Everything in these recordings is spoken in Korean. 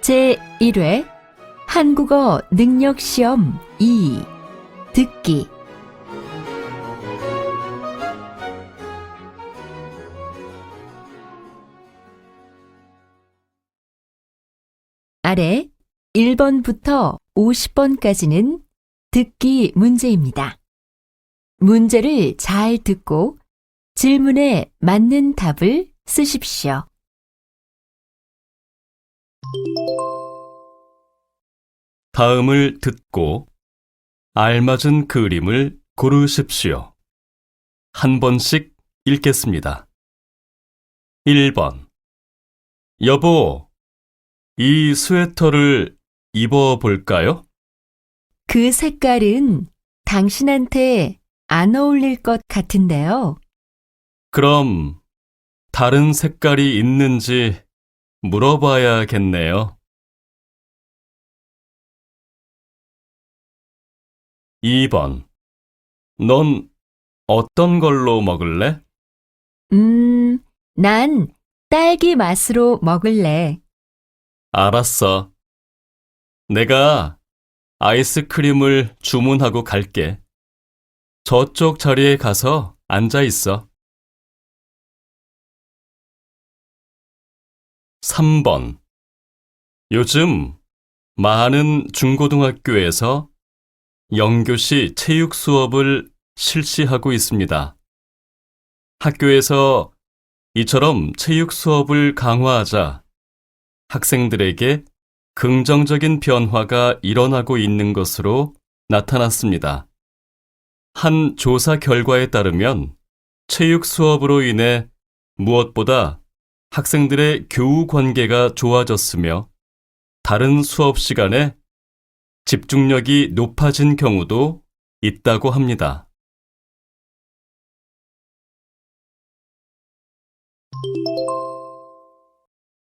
제1회 한국어 능력시험 2 듣기 아래 1번부터 50번까지는 듣기 문제입니다. 문제를 잘 듣고 질문에 맞는 답을 쓰십시오. 다음을 듣고 알맞은 그림을 고르십시오. 한 번씩 읽겠습니다. 1번. 여보, 이 스웨터를 입어볼까요? 그 색깔은 당신한테 안 어울릴 것 같은데요. 그럼 다른 색깔이 있는지 물어봐야겠네요. 2번. 넌 어떤 걸로 먹을래? 난 딸기 맛으로 먹을래. 알았어. 내가 아이스크림을 주문하고 갈게. 저쪽 자리에 가서 앉아 있어. 3번. 요즘 많은 중고등학교에서 영교시 체육 수업을 실시하고 있습니다. 학교에서 이처럼 체육 수업을 강화하자 학생들에게 긍정적인 변화가 일어나고 있는 것으로 나타났습니다. 한 조사 결과에 따르면 체육 수업으로 인해 무엇보다 학생들의 교우 관계가 좋아졌으며 다른 수업 시간에 집중력이 높아진 경우도 있다고 합니다.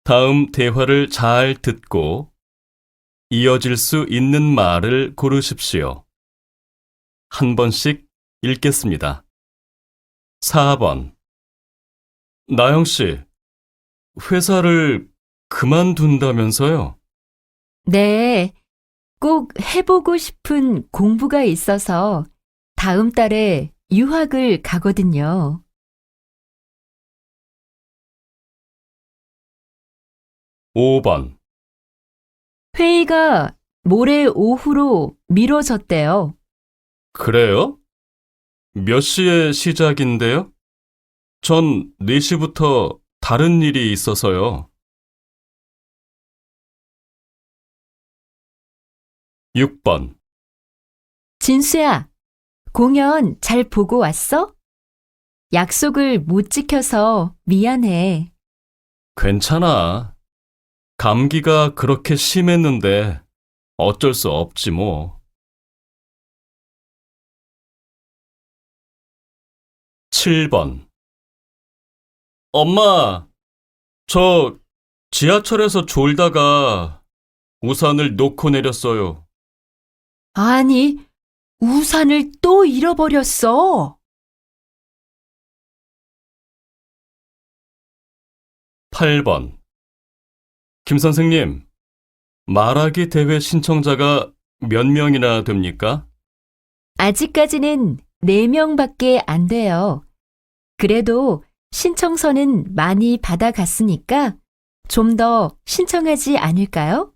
다음 대화를 잘 듣고 이어질 수 있는 말을 고르십시오. 한 번씩 읽겠습니다. 4번. 나영 씨, 회사를 그만둔다면서요? 네, 꼭 해보고 싶은 공부가 있어서 다음 달에 유학을 가거든요. 5번. 회의가 모레 오후로 미뤄졌대요. 그래요? 몇 시에 시작인데요? 전 4시부터 다른 일이 있어서요. 6번. 진수야, 공연 잘 보고 왔어? 약속을 못 지켜서 미안해. 괜찮아. 감기가 그렇게 심했는데 어쩔 수 없지 뭐. 7번. 엄마, 저 지하철에서 졸다가 우산을 놓고 내렸어요. 아니, 우산을 또 잃어버렸어. 8번. 김 선생님, 말하기 대회 신청자가 몇 명이나 됩니까? 아직까지는 4명밖에 안 돼요. 그래도 신청서는 많이 받아갔으니까 좀 더 신청하지 않을까요?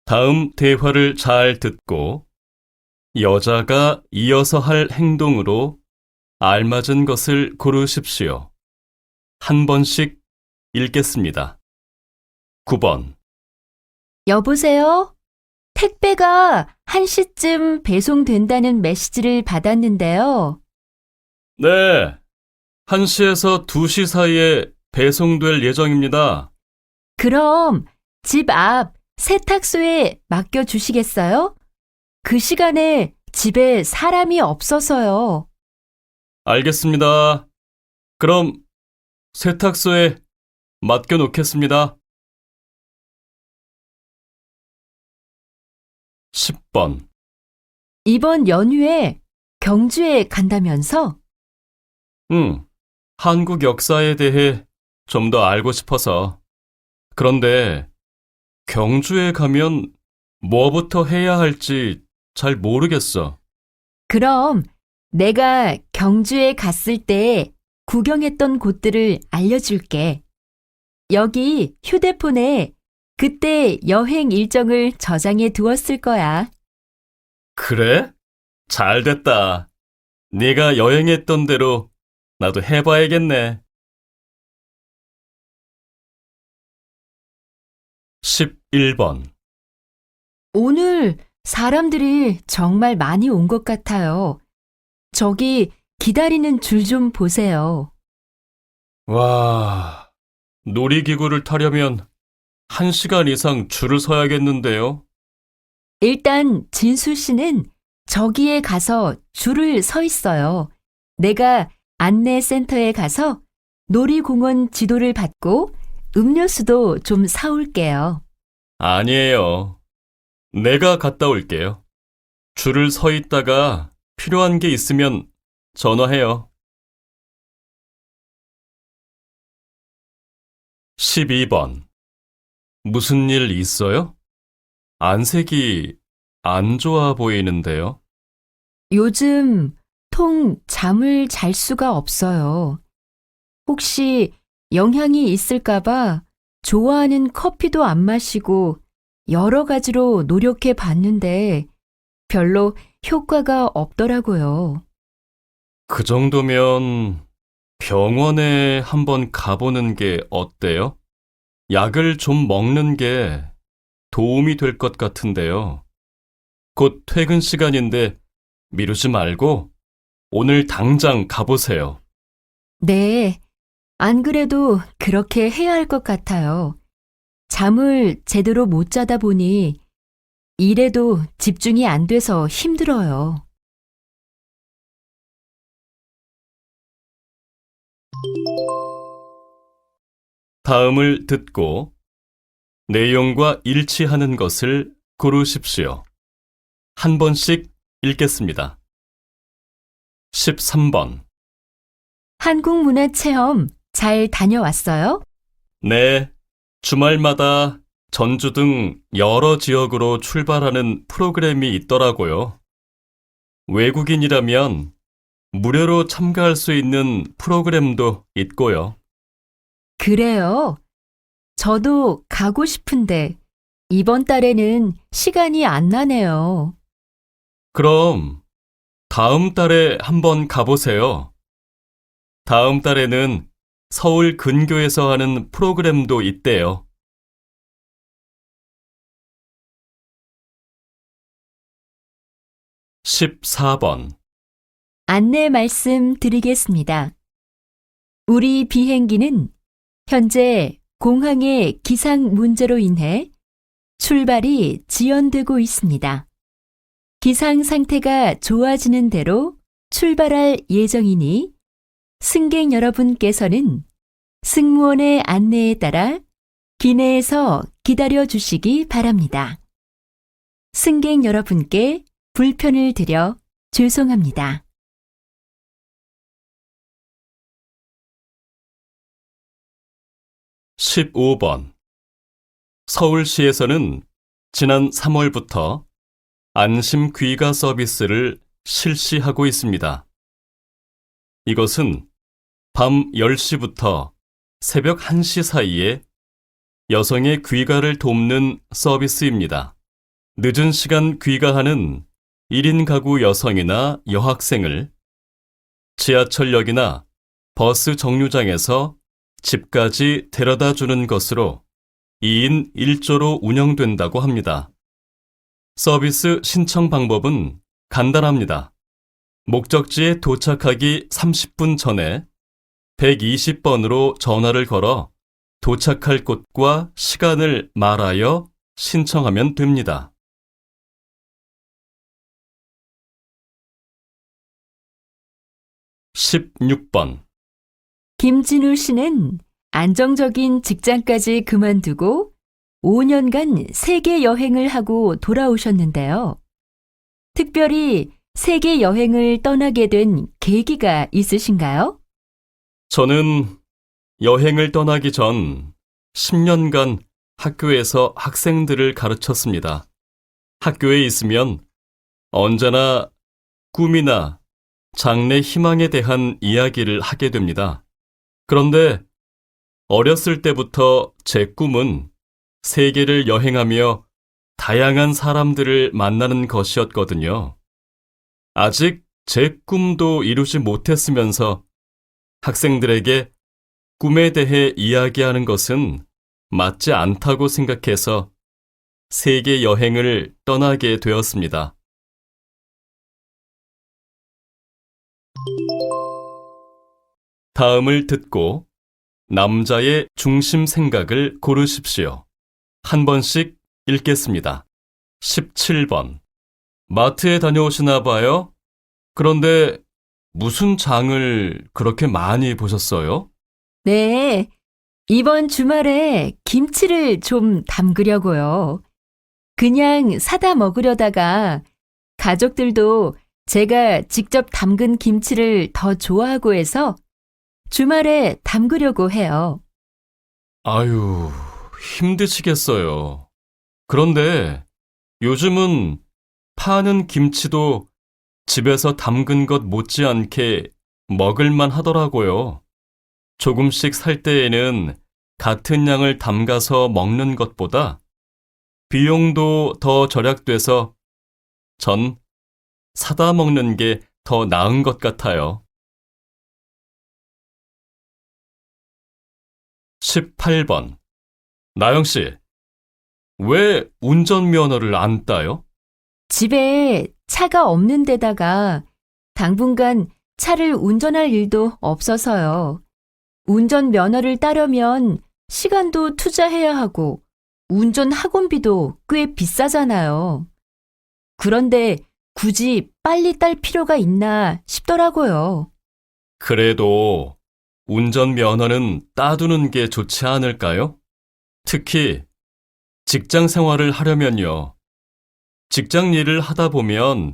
다음 대화를 잘 듣고 여자가 이어서 할 행동으로 알맞은 것을 고르십시오. 한 번씩 읽겠습니다. 9번. 여보세요? 택배가 1시쯤 배송된다는 메시지를 받았는데요. 네, 1시에서 2시 사이에 배송될 예정입니다. 그럼 집 앞 세탁소에 맡겨주시겠어요? 그 시간에 집에 사람이 없어서요. 알겠습니다. 그럼 세탁소에 맡겨놓겠습니다. 10번. 이번 연휴에 경주에 간다면서? 한국 역사에 대해 좀 더 알고 싶어서. 그런데 경주에 가면 뭐부터 해야 할지 잘 모르겠어. 그럼 내가 경주에 갔을 때 구경했던 곳들을 알려줄게. 여기 휴대폰에 그때 여행 일정을 저장해 두었을 거야. 그래? 잘 됐다. 네가 여행했던 대로 나도 해봐야겠네. 11번. 오늘 사람들이 정말 많이 온 것 같아요. 저기 기다리는 줄 좀 보세요. 와, 놀이기구를 타려면 1시간 이상 줄을 서야겠는데요. 일단 진수 씨는 저기에 가서 줄을 서 있어요. 내가 안내센터에 가서 놀이공원 지도를 받고 음료수도 좀 사올게요. 아니에요. 내가 갔다 올게요. 줄을 서 있다가 필요한 게 있으면 전화해요. 12번. 무슨 일 있어요? 안색이 안 좋아 보이는데요. 요즘 통 잠을 잘 수가 없어요. 혹시 영향이 있을까봐 좋아하는 커피도 안 마시고 여러 가지로 노력해 봤는데 별로 효과가 없더라고요. 그 정도면 병원에 한번 가보는 게 어때요? 약을 좀 먹는 게 도움이 될 것 같은데요. 곧 퇴근 시간인데 미루지 말고 오늘 당장 가보세요. 네, 안 그래도 그렇게 해야 할 것 같아요. 잠을 제대로 못 자다 보니 일에도 집중이 안 돼서 힘들어요. 다음을 듣고 내용과 일치하는 것을 고르십시오. 한 번씩 읽겠습니다. 13번. 한국문화체험 잘 다녀왔어요? 네, 주말마다 전주 등 여러 지역으로 출발하는 프로그램이 있더라고요. 외국인이라면 무료로 참가할 수 있는 프로그램도 있고요. 그래요. 저도 가고 싶은데 이번 달에는 시간이 안 나네요. 그럼 다음 달에 한번 가보세요. 다음 달에는 서울 근교에서 하는 프로그램도 있대요. 14번. 안내 말씀 드리겠습니다. 우리 비행기는 현재 공항의 기상 문제로 인해 출발이 지연되고 있습니다. 기상 상태가 좋아지는 대로 출발할 예정이니 승객 여러분께서는 승무원의 안내에 따라 기내에서 기다려 주시기 바랍니다. 승객 여러분께 불편을 드려 죄송합니다. 15번. 서울시에서는 지난 3월부터 안심 귀가 서비스를 실시하고 있습니다. 이것은 밤 10시부터 새벽 1시 사이에 여성의 귀가를 돕는 서비스입니다. 늦은 시간 귀가하는 1인 가구 여성이나 여학생을 지하철역이나 버스 정류장에서 집까지 데려다 주는 것으로 2인 1조로 운영된다고 합니다. 서비스 신청 방법은 간단합니다. 목적지에 도착하기 30분 전에 120번으로 전화를 걸어 도착할 곳과 시간을 말하여 신청하면 됩니다. 16번. 김진우 씨는 안정적인 직장까지 그만두고 5년간 세계 여행을 하고 돌아오셨는데요. 특별히 세계 여행을 떠나게 된 계기가 있으신가요? 저는 여행을 떠나기 전 10년간 학교에서 학생들을 가르쳤습니다. 학교에 있으면 언제나 꿈이나 장래 희망에 대한 이야기를 하게 됩니다. 그런데 어렸을 때부터 제 꿈은 세계를 여행하며 다양한 사람들을 만나는 것이었거든요. 아직 제 꿈도 이루지 못했으면서 학생들에게 꿈에 대해 이야기하는 것은 맞지 않다고 생각해서 세계 여행을 떠나게 되었습니다. 다음을 듣고 남자의 중심 생각을 고르십시오. 한 번씩 읽겠습니다. 17번. 마트에 다녀오시나 봐요? 그런데 무슨 장을 그렇게 많이 보셨어요? 네, 이번 주말에 김치를 좀 담그려고요. 그냥 사다 먹으려다가 가족들도 제가 직접 담근 김치를 더 좋아하고 해서 주말에 담그려고 해요. 아유, 힘드시겠어요. 그런데 요즘은 파는 김치도 집에서 담근 것 못지않게 먹을만 하더라고요. 조금씩 살 때에는 같은 양을 담가서 먹는 것보다 비용도 더 절약돼서 전 사다 먹는 게 더 나은 것 같아요. 18번. 나영 씨, 왜 운전면허를 안 따요? 집에 차가 없는 데다가 당분간 차를 운전할 일도 없어서요. 운전 면허를 따려면 시간도 투자해야 하고 운전 학원비도 꽤 비싸잖아요. 그런데 굳이 빨리 딸 필요가 있나 싶더라고요. 그래도 운전면허는 따두는 게 좋지 않을까요? 특히 직장 생활을 하려면요. 직장 일을 하다 보면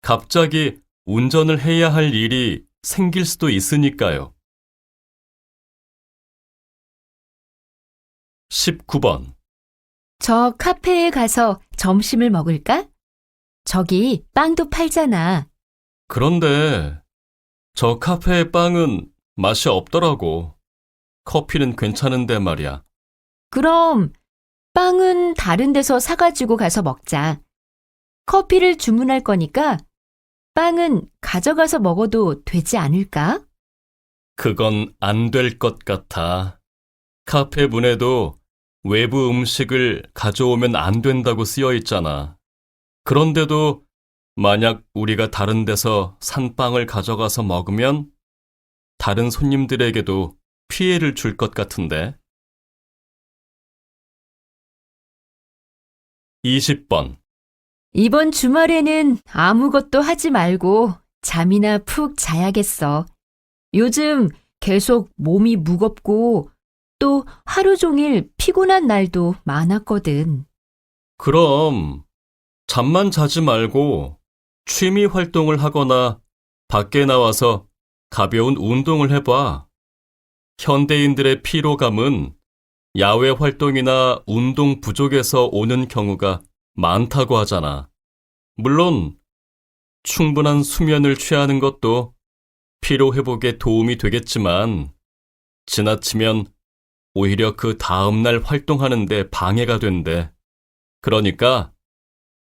갑자기 운전을 해야 할 일이 생길 수도 있으니까요. 19번. 저 카페에 가서 점심을 먹을까? 저기 빵도 팔잖아. 그런데 저 카페의 빵은 맛이 없더라고. 커피는 괜찮은데 말이야. 그럼 빵은 다른 데서 사가지고 가서 먹자. 커피를 주문할 거니까 빵은 가져가서 먹어도 되지 않을까? 그건 안 될 것 같아. 카페 문에도 외부 음식을 가져오면 안 된다고 쓰여 있잖아. 그런데도 만약 우리가 다른 데서 산 빵을 가져가서 먹으면 다른 손님들에게도 피해를 줄 것 같은데. 20번. 이번 주말에는 아무것도 하지 말고 잠이나 푹 자야겠어. 요즘 계속 몸이 무겁고 또 하루 종일 피곤한 날도 많았거든. 그럼 잠만 자지 말고 취미 활동을 하거나 밖에 나와서 가벼운 운동을 해봐. 현대인들의 피로감은 야외 활동이나 운동 부족에서 오는 경우가 많다고 하잖아. 물론 충분한 수면을 취하는 것도 피로 회복에 도움이 되겠지만 지나치면 오히려 그 다음날 활동하는 데 방해가 된대. 그러니까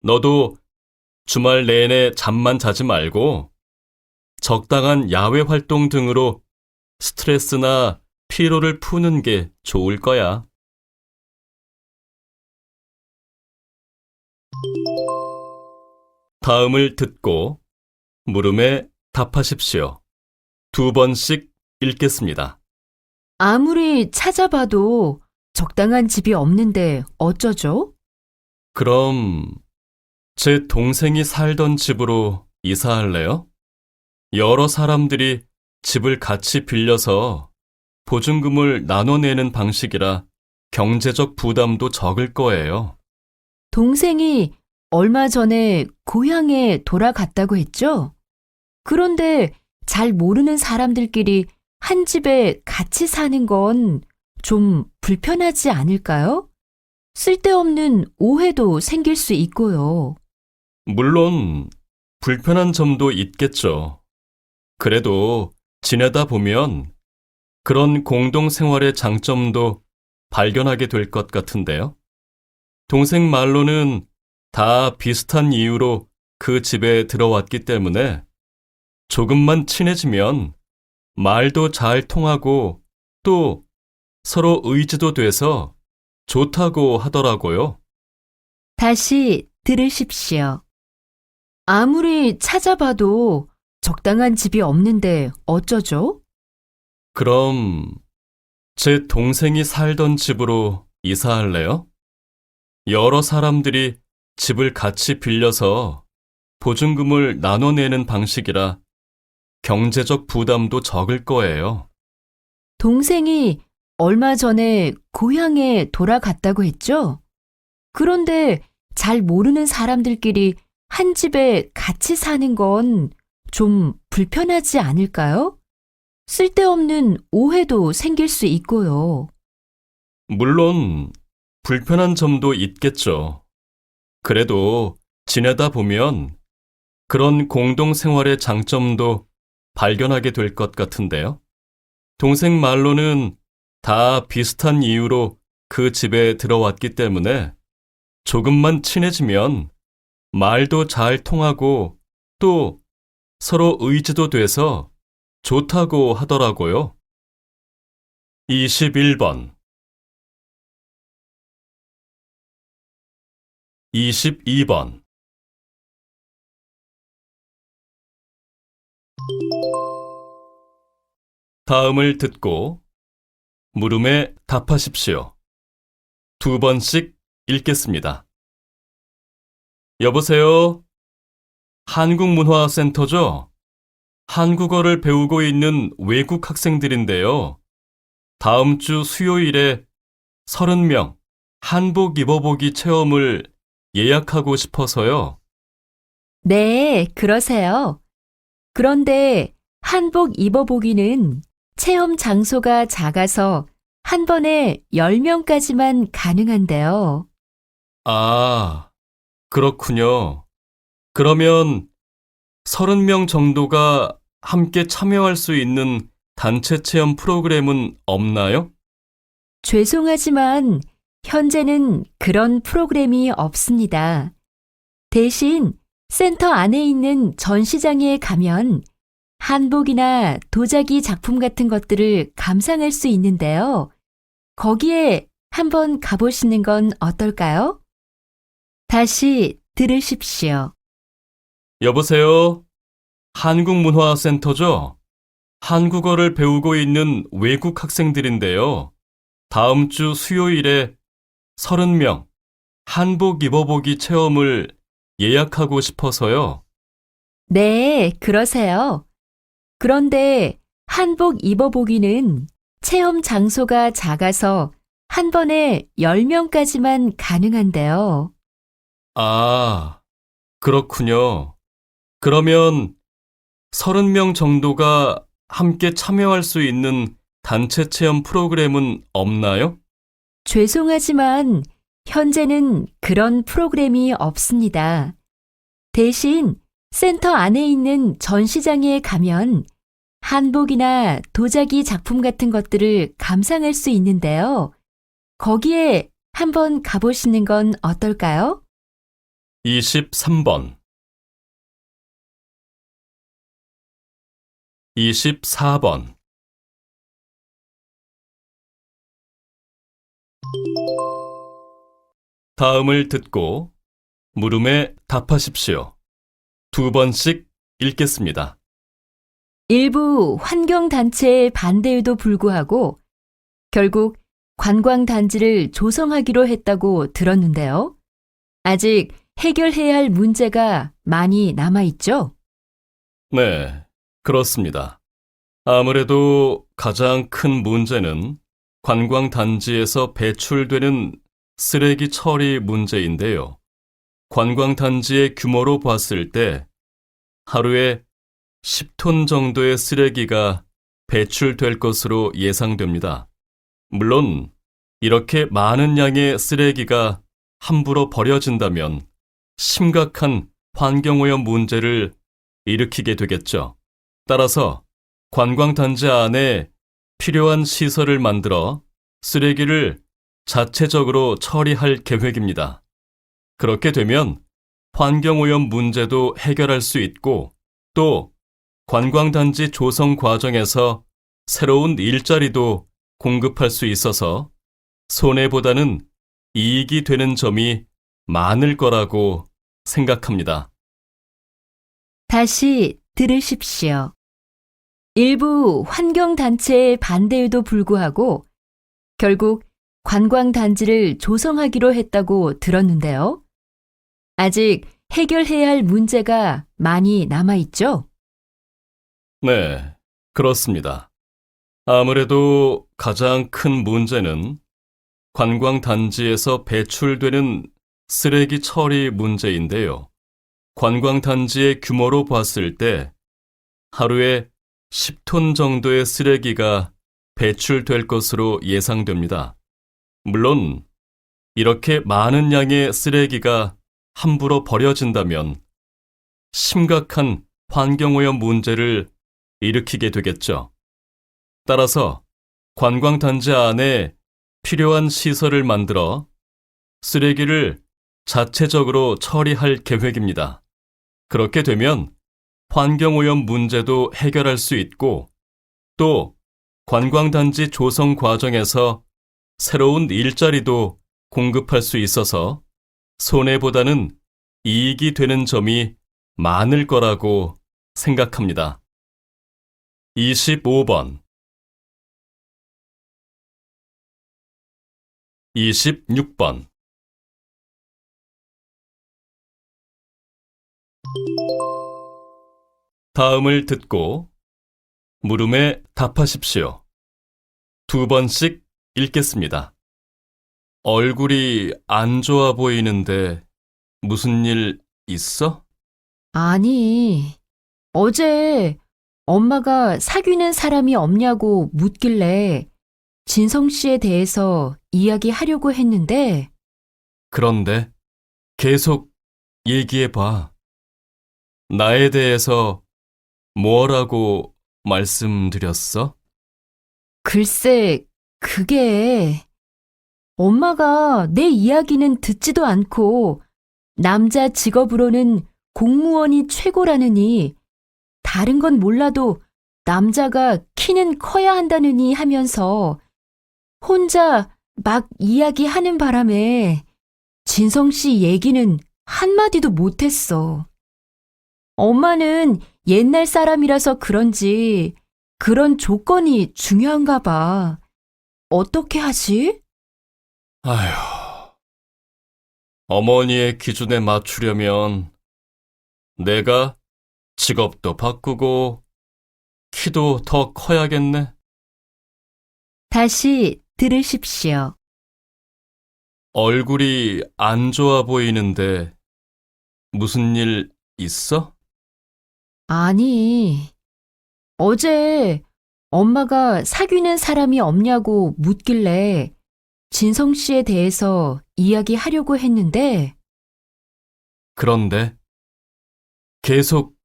너도 주말 내내 잠만 자지 말고 적당한 야외 활동 등으로 스트레스나 피로를 푸는 게 좋을 거야. 다음을 듣고 물음에 답하십시오. 2번씩 읽겠습니다. 아무리 찾아봐도 적당한 집이 없는데 어쩌죠? 그럼 제 동생이 살던 집으로 이사할래요? 여러 사람들이 집을 같이 빌려서 보증금을 나눠내는 방식이라 경제적 부담도 적을 거예요. 동생이 얼마 전에 고향에 돌아갔다고 했죠? 그런데 잘 모르는 사람들끼리 한 집에 같이 사는 건 좀 불편하지 않을까요? 쓸데없는 오해도 생길 수 있고요. 물론 불편한 점도 있겠죠. 그래도 지내다 보면 그런 공동생활의 장점도 발견하게 될 것 같은데요. 동생 말로는 다 비슷한 이유로 그 집에 들어왔기 때문에 조금만 친해지면 말도 잘 통하고 또 서로 의지도 돼서 좋다고 하더라고요. 다시 들으십시오. 아무리 찾아봐도 적당한 집이 없는데 어쩌죠? 그럼 제 동생이 살던 집으로 이사할래요? 여러 사람들이 집을 같이 빌려서 보증금을 나눠내는 방식이라 경제적 부담도 적을 거예요. 동생이 얼마 전에 고향에 돌아갔다고 했죠? 그런데 잘 모르는 사람들끼리 한 집에 같이 사는 건 좀 불편하지 않을까요? 쓸데없는 오해도 생길 수 있고요. 물론 불편한 점도 있겠죠. 그래도 지내다 보면 그런 공동생활의 장점도 발견하게 될 것 같은데요. 동생 말로는 다 비슷한 이유로 그 집에 들어왔기 때문에 조금만 친해지면 말도 잘 통하고 또 서로 의지도 돼서 좋다고 하더라고요. 21번 22번 다음을 듣고 물음에 답하십시오. 2번씩 읽겠습니다. 여보세요? 한국문화센터죠? 한국어를 배우고 있는 외국 학생들인데요. 다음 주 수요일에 30명 한복 입어보기 체험을 예약하고 싶어서요. 네, 그러세요. 그런데 한복 입어보기는 체험 장소가 작아서 한 번에 10명까지만 가능한데요. 아, 그렇군요. 그러면 30명 정도가 함께 참여할 수 있는 단체 체험 프로그램은 없나요? 죄송하지만 현재는 그런 프로그램이 없습니다. 대신 센터 안에 있는 전시장에 가면 한복이나 도자기 작품 같은 것들을 감상할 수 있는데요. 거기에 한번 가보시는 건 어떨까요? 다시 들으십시오. 여보세요? 한국문화센터죠? 한국어를 배우고 있는 외국 학생들인데요. 다음 주 수요일에 30명 한복 입어보기 체험을 예약하고 싶어서요. 네, 그러세요. 그런데 한복 입어보기는 체험 장소가 작아서 한 번에 10명까지만 가능한데요. 아, 그렇군요. 그러면 30명 정도가 함께 참여할 수 있는 단체 체험 프로그램은 없나요? 죄송하지만 현재는 그런 프로그램이 없습니다. 대신 센터 안에 있는 전시장에 가면 한복이나 도자기 작품 같은 것들을 감상할 수 있는데요. 거기에 한번 가보시는 건 어떨까요? 23번 24번 다음을 듣고 물음에 답하십시오. 2번씩 읽겠습니다. 일부 환경단체의 반대에도 불구하고 결국 관광단지를 조성하기로 했다고 들었는데요. 아직 해결해야 할 문제가 많이 남아있죠? 네, 그렇습니다. 아무래도 가장 큰 문제는 관광단지에서 배출되는 쓰레기 처리 문제인데요. 관광단지의 규모로 봤을 때 하루에 10톤 정도의 쓰레기가 배출될 것으로 예상됩니다. 물론 이렇게 많은 양의 쓰레기가 함부로 버려진다면 심각한 환경오염 문제를 일으키게 되겠죠. 따라서 관광단지 안에 필요한 시설을 만들어 쓰레기를 자체적으로 처리할 계획입니다. 그렇게 되면 환경오염 문제도 해결할 수 있고 또 관광단지 조성 과정에서 새로운 일자리도 공급할 수 있어서 손해보다는 이익이 되는 점이 많을 거라고 생각합니다. 다시 들으십시오. 일부 환경단체의 반대에도 불구하고 결국 관광단지를 조성하기로 했다고 들었는데요. 아직 해결해야 할 문제가 많이 남아있죠? 네, 그렇습니다. 아무래도 가장 큰 문제는 관광단지에서 배출되는 쓰레기 처리 문제인데요. 관광단지의 규모로 봤을 때 하루에 10톤 정도의 쓰레기가 배출될 것으로 예상됩니다. 물론 이렇게 많은 양의 쓰레기가 함부로 버려진다면 심각한 환경오염 문제를 일으키게 되겠죠. 따라서 관광단지 안에 필요한 시설을 만들어 쓰레기를 자체적으로 처리할 계획입니다. 그렇게 되면 환경오염 문제도 해결할 수 있고 또 관광단지 조성 과정에서 새로운 일자리도 공급할 수 있어서 손해보다는 이익이 되는 점이 많을 거라고 생각합니다. 25번 26번 다음을 듣고 물음에 답하십시오. 2번씩 읽겠습니다. 얼굴이 안 좋아 보이는데 무슨 일 있어? 아니, 어제 엄마가 사귀는 사람이 없냐고 묻길래 진성 씨에 대해서 이야기하려고 했는데 그런데 계속 얘기해봐. 나에 대해서 뭐라고 말씀드렸어? 글쎄, 그게 엄마가 내 이야기는 듣지도 않고 남자 직업으로는 공무원이 최고라느니 다른 건 몰라도 남자가 키는 커야 한다느니 하면서 혼자 막 이야기하는 바람에 진성 씨 얘기는 한마디도 못했어. 엄마는 옛날 사람이라서 그런지 그런 조건이 중요한가 봐. 어떻게 하지? 아휴, 어머니의 기준에 맞추려면 내가 직업도 바꾸고 키도 더 커야겠네. 다시 들으십시오. 얼굴이 안 좋아 보이는데 무슨 일 있어? 아니, 어제 엄마가 사귀는 사람이 없냐고 묻길래 진성 씨에 대해서 이야기하려고 했는데 그런데 계속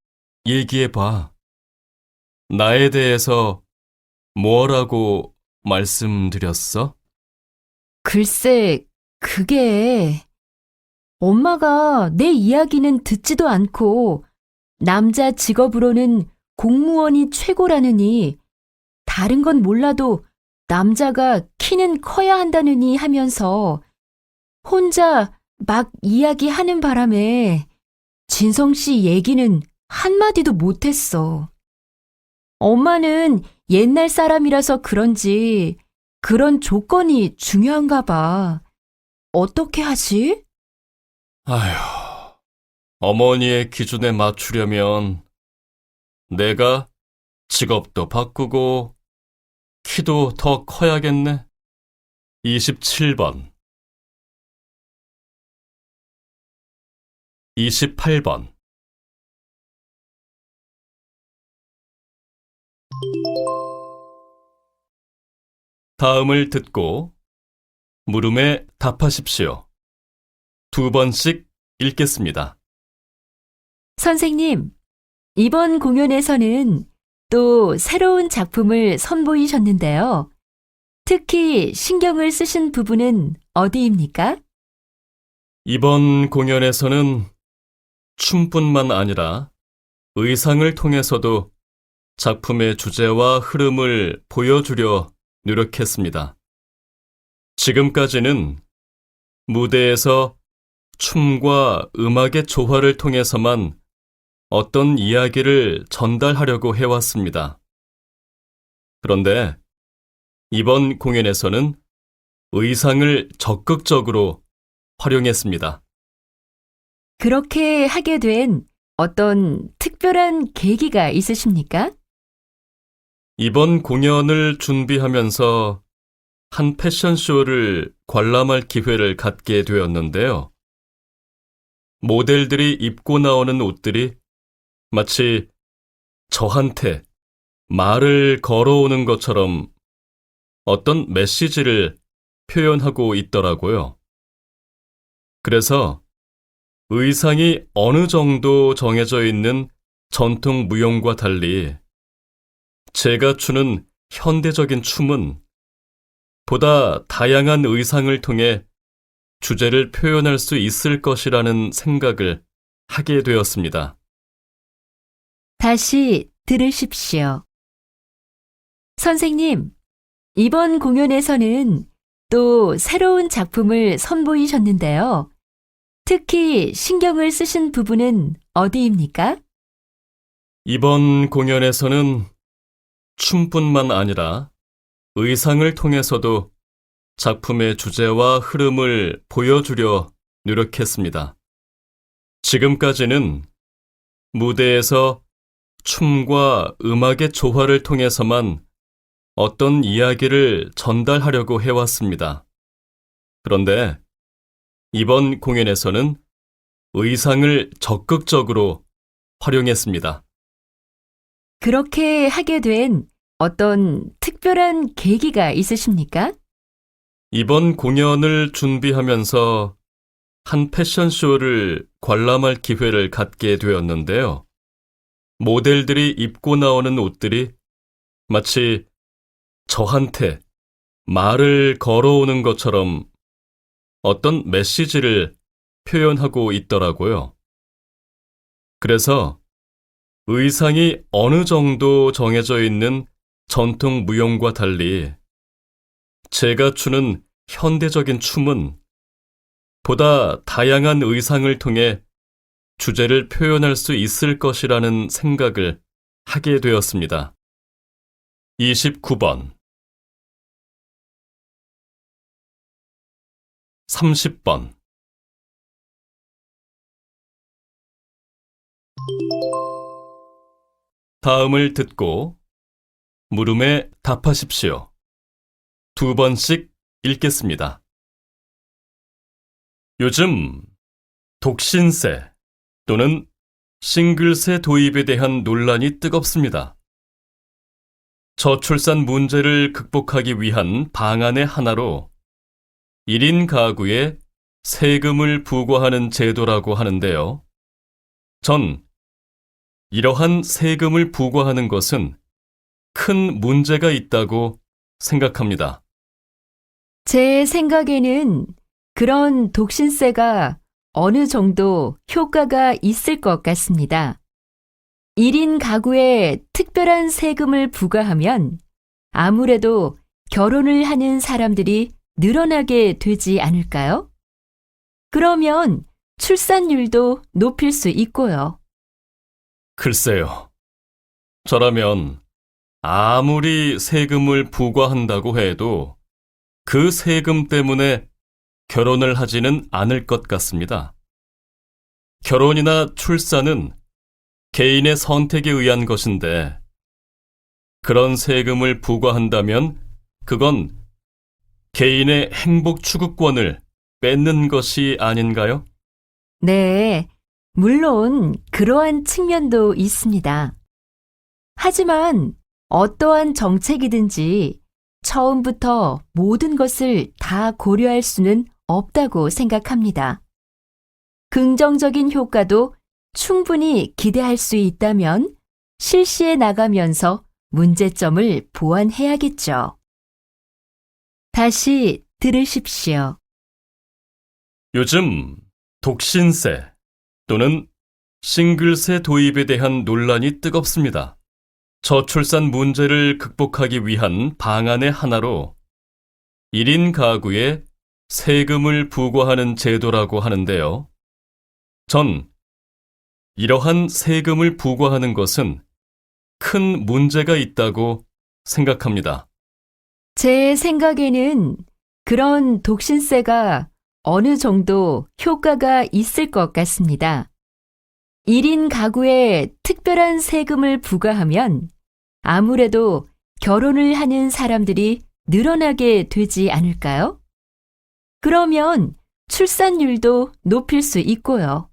얘기해봐. 나에 대해서 뭐라고 말씀드렸어? 글쎄, 그게 엄마가 내 이야기는 듣지도 않고 남자 직업으로는 공무원이 최고라느니 다른 건 몰라도 남자가 키는 커야 한다느니 하면서 혼자 막 이야기하는 바람에 진성 씨 얘기는 한마디도 못했어. 엄마는 옛날 사람이라서 그런지 그런 조건이 중요한가 봐. 어떻게 하지? 아휴, 어머니의 기준에 맞추려면 내가 직업도 바꾸고 키도 더 커야겠네. 27번 28번 다음을 듣고 물음에 답하십시오. 2번씩 읽겠습니다. 선생님, 이번 공연에서는 또 새로운 작품을 선보이셨는데요. 특히 신경을 쓰신 부분은 어디입니까? 이번 공연에서는 춤뿐만 아니라 의상을 통해서도 작품의 주제와 흐름을 보여주려 노력했습니다. 지금까지는 무대에서 춤과 음악의 조화를 통해서만 어떤 이야기를 전달하려고 해왔습니다. 그런데 이번 공연에서는 의상을 적극적으로 활용했습니다. 그렇게 하게 된 어떤 특별한 계기가 있으십니까? 이번 공연을 준비하면서 한 패션쇼를 관람할 기회를 갖게 되었는데요. 모델들이 입고 나오는 옷들이 마치 저한테 말을 걸어오는 것처럼 어떤 메시지를 표현하고 있더라고요. 그래서 의상이 어느 정도 정해져 있는 전통 무용과 달리 제가 추는 현대적인 춤은 보다 다양한 의상을 통해 주제를 표현할 수 있을 것이라는 생각을 하게 되었습니다. 다시 들으십시오. 선생님, 이번 공연에서는 또 새로운 작품을 선보이셨는데요. 특히 신경을 쓰신 부분은 어디입니까? 이번 공연에서는 춤뿐만 아니라 의상을 통해서도 작품의 주제와 흐름을 보여주려 노력했습니다. 지금까지는 무대에서 춤과 음악의 조화를 통해서만 어떤 이야기를 전달하려고 해왔습니다. 그런데 이번 공연에서는 의상을 적극적으로 활용했습니다. 그렇게 하게 된 어떤 특별한 계기가 있으십니까? 이번 공연을 준비하면서 한 패션쇼를 관람할 기회를 갖게 되었는데요. 모델들이 입고 나오는 옷들이 마치 저한테 말을 걸어오는 것처럼 어떤 메시지를 표현하고 있더라고요. 그래서 의상이 어느 정도 정해져 있는 전통 무용과 달리 제가 추는 현대적인 춤은 보다 다양한 의상을 통해 주제를 표현할 수 있을 것이라는 생각을 하게 되었습니다. 29번 30번 다음을 듣고 물음에 답하십시오. 2번씩 읽겠습니다. 요즘 독신세 또는 싱글세 도입에 대한 논란이 뜨겁습니다. 저출산 문제를 극복하기 위한 방안의 하나로 1인 가구에 세금을 부과하는 제도라고 하는데요. 전 이러한 세금을 부과하는 것은 큰 문제가 있다고 생각합니다. 제 생각에는 그런 독신세가 어느 정도 효과가 있을 것 같습니다. 1인 가구에 특별한 세금을 부과하면 아무래도 결혼을 하는 사람들이 늘어나게 되지 않을까요? 그러면 출산율도 높일 수 있고요. 글쎄요. 저라면 아무리 세금을 부과한다고 해도 그 세금 때문에 결혼을 하지는 않을 것 같습니다. 결혼이나 출산은 개인의 선택에 의한 것인데 그런 세금을 부과한다면 그건 개인의 행복 추구권을 뺏는 것이 아닌가요? 네, 물론 그러한 측면도 있습니다. 하지만 어떠한 정책이든지 처음부터 모든 것을 다 고려할 수는 없다고 생각합니다. 긍정적인 효과도 충분히 기대할 수 있다면 실시해 나가면서 문제점을 보완해야겠죠. 다시 들으십시오. 요즘 독신세 또는 싱글세 도입에 대한 논란이 뜨겁습니다. 저출산 문제를 극복하기 위한 방안의 하나로 1인 가구에 세금을 부과하는 제도라고 하는데요. 전 이러한 세금을 부과하는 것은 큰 문제가 있다고 생각합니다. 제 생각에는 그런 독신세가 어느 정도 효과가 있을 것 같습니다. 1인 가구에 특별한 세금을 부과하면 아무래도 결혼을 하는 사람들이 늘어나게 되지 않을까요? 그러면 출산율도 높일 수 있고요.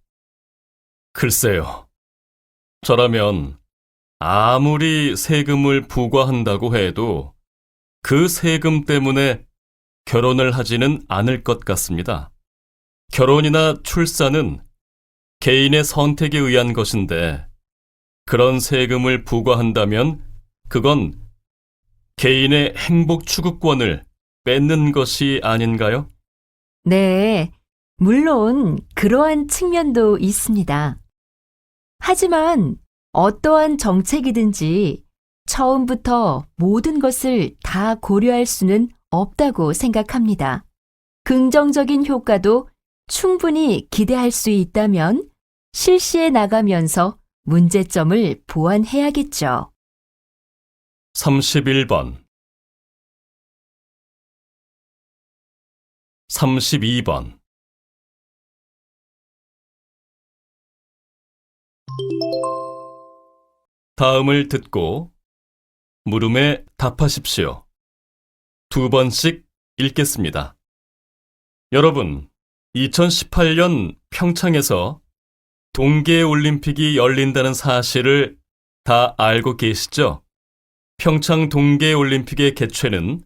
글쎄요. 저라면 아무리 세금을 부과한다고 해도 그 세금 때문에 결혼을 하지는 않을 것 같습니다. 결혼이나 출산은 개인의 선택에 의한 것인데 그런 세금을 부과한다면 그건 개인의 행복 추구권을 뺏는 것이 아닌가요? 네, 물론 그러한 측면도 있습니다. 하지만 어떠한 정책이든지 처음부터 모든 것을 다 고려할 수는 없다고 생각합니다. 긍정적인 효과도 충분히 기대할 수 있다면 실시해 나가면서 문제점을 보완해야겠죠. 31번 32번 다음을 듣고 물음에 답하십시오. 2번씩 읽겠습니다. 여러분, 2018년 평창에서 동계올림픽이 열린다는 사실을 다 알고 계시죠? 평창 동계올림픽의 개최는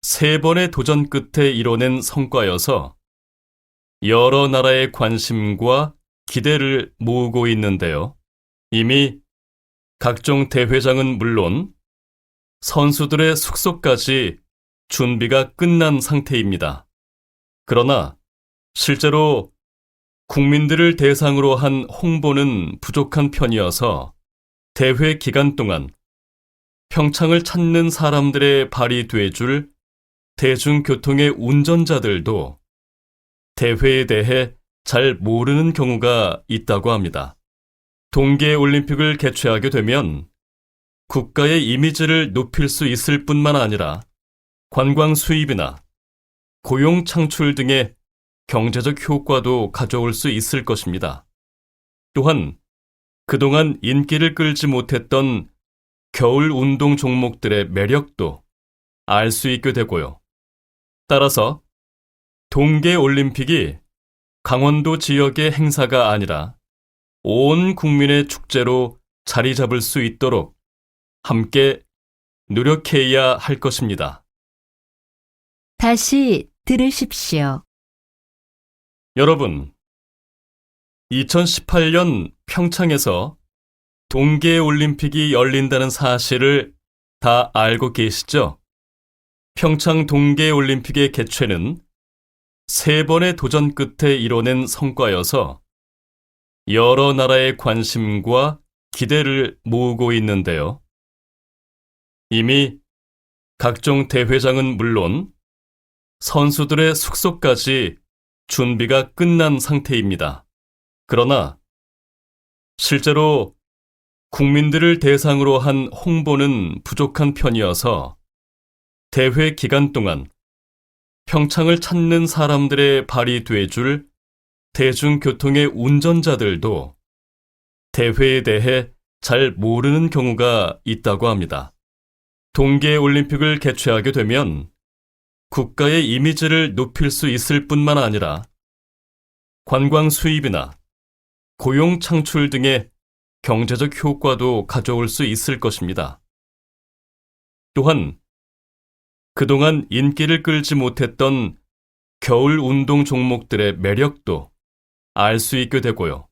3번의 도전 끝에 이뤄낸 성과여서 여러 나라의 관심과 기대를 모으고 있는데요. 이미 각종 대회장은 물론 선수들의 숙소까지 준비가 끝난 상태입니다. 그러나 실제로 국민들을 대상으로 한 홍보는 부족한 편이어서 대회 기간 동안 평창을 찾는 사람들의 발이 돼줄 대중교통의 운전자들도 대회에 대해 잘 모르는 경우가 있다고 합니다. 동계올림픽을 개최하게 되면 국가의 이미지를 높일 수 있을 뿐만 아니라 관광 수입이나 고용 창출 등의 경제적 효과도 가져올 수 있을 것입니다. 또한 그동안 인기를 끌지 못했던 겨울 운동 종목들의 매력도 알 수 있게 되고요. 따라서 동계올림픽이 강원도 지역의 행사가 아니라 온 국민의 축제로 자리 잡을 수 있도록 함께 노력해야 할 것입니다. 다시 들으십시오. 여러분, 2018년 평창에서 동계올림픽이 열린다는 사실을 다 알고 계시죠? 평창 동계올림픽의 개최는 3번의 도전 끝에 이뤄낸 성과여서 여러 나라의 관심과 기대를 모으고 있는데요. 이미 각종 대회장은 물론 선수들의 숙소까지 준비가 끝난 상태입니다. 그러나 실제로 국민들을 대상으로 한 홍보는 부족한 편이어서 대회 기간 동안 평창을 찾는 사람들의 발이 돼줄 대중교통의 운전자들도 대회에 대해 잘 모르는 경우가 있다고 합니다. 동계올림픽을 개최하게 되면 국가의 이미지를 높일 수 있을 뿐만 아니라 관광 수입이나 고용 창출 등의 경제적 효과도 가져올 수 있을 것입니다. 또한 그동안 인기를 끌지 못했던 겨울 운동 종목들의 매력도 알 수 있게 되고요.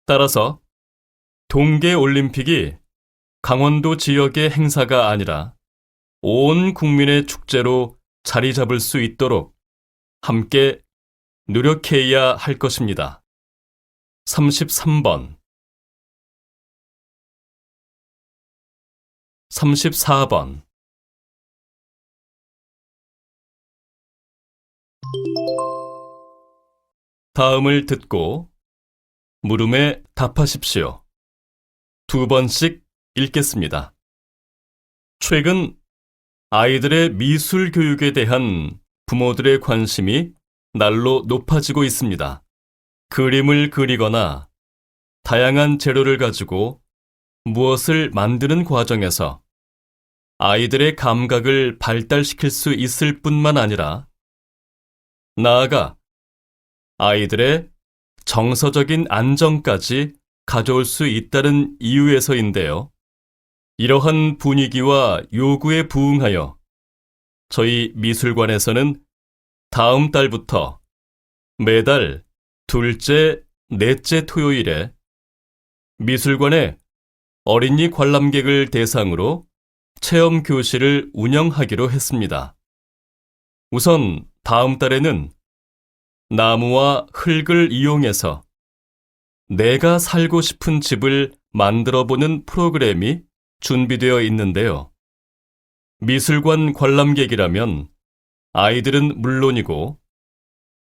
따라서 동계올림픽이 강원도 지역의 행사가 아니라 온 국민의 축제로 자리 잡을 수 있도록 함께 노력해야 할 것입니다. 33번, 34번. 다음을 듣고 물음에 답하십시오. 2번씩 읽겠습니다. 최근 아이들의 미술 교육에 대한 부모들의 관심이 날로 높아지고 있습니다. 그림을 그리거나 다양한 재료를 가지고 무엇을 만드는 과정에서 아이들의 감각을 발달시킬 수 있을 뿐만 아니라 나아가 아이들의 정서적인 안정까지 가져올 수 있다는 이유에서인데요. 이러한 분위기와 요구에 부응하여 저희 미술관에서는 다음 달부터 매달 둘째, 넷째 토요일에 미술관에 어린이 관람객을 대상으로 체험 교실을 운영하기로 했습니다. 우선 다음 달에는 나무와 흙을 이용해서 내가 살고 싶은 집을 만들어보는 프로그램이 준비되어 있는데요. 미술관 관람객이라면 아이들은 물론이고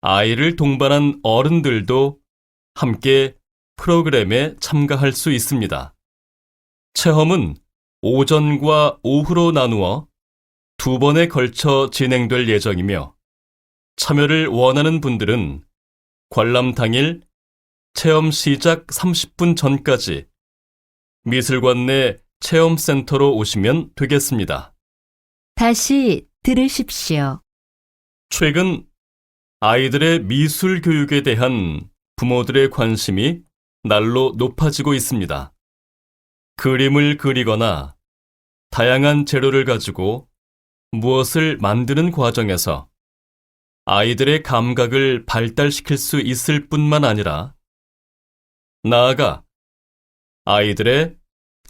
아이를 동반한 어른들도 함께 프로그램에 참가할 수 있습니다. 체험은 오전과 오후로 나누어 2번에 걸쳐 진행될 예정이며 참여를 원하는 분들은 관람 당일 체험 시작 30분 전까지 미술관 내 체험센터로 오시면 되겠습니다. 다시 들으십시오. 최근 아이들의 미술 교육에 대한 부모들의 관심이 날로 높아지고 있습니다. 그림을 그리거나 다양한 재료를 가지고 무엇을 만드는 과정에서 아이들의 감각을 발달시킬 수 있을 뿐만 아니라 나아가 아이들의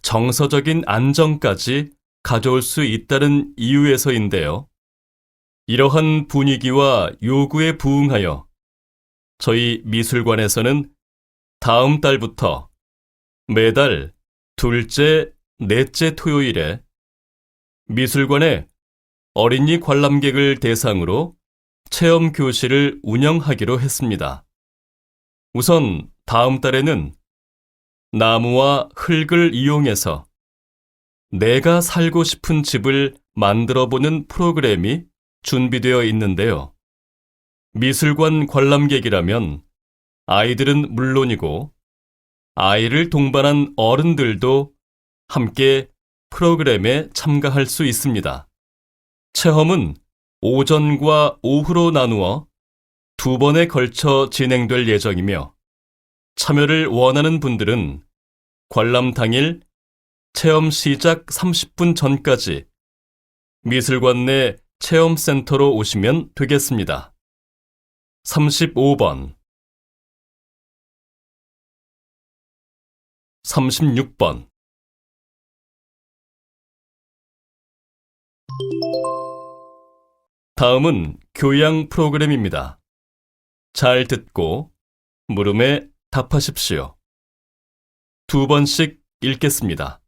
정서적인 안정까지 가져올 수 있다는 이유에서인데요. 이러한 분위기와 요구에 부응하여 저희 미술관에서는 다음 달부터 매달 둘째, 넷째 토요일에 미술관에 어린이 관람객을 대상으로 체험 교실을 운영하기로 했습니다. 우선 다음 달에는 나무와 흙을 이용해서 내가 살고 싶은 집을 만들어보는 프로그램이 준비되어 있는데요. 미술관 관람객이라면 아이들은 물론이고 아이를 동반한 어른들도 함께 프로그램에 참가할 수 있습니다. 체험은 오전과 오후로 나누어 2번에 걸쳐 진행될 예정이며 참여를 원하는 분들은 관람 당일 체험 시작 30분 전까지 미술관 내 체험센터로 오시면 되겠습니다. 35번, 36번. 다음은 교양 프로그램입니다. 잘 듣고 물음에 답하십시오. 2번씩 읽겠습니다.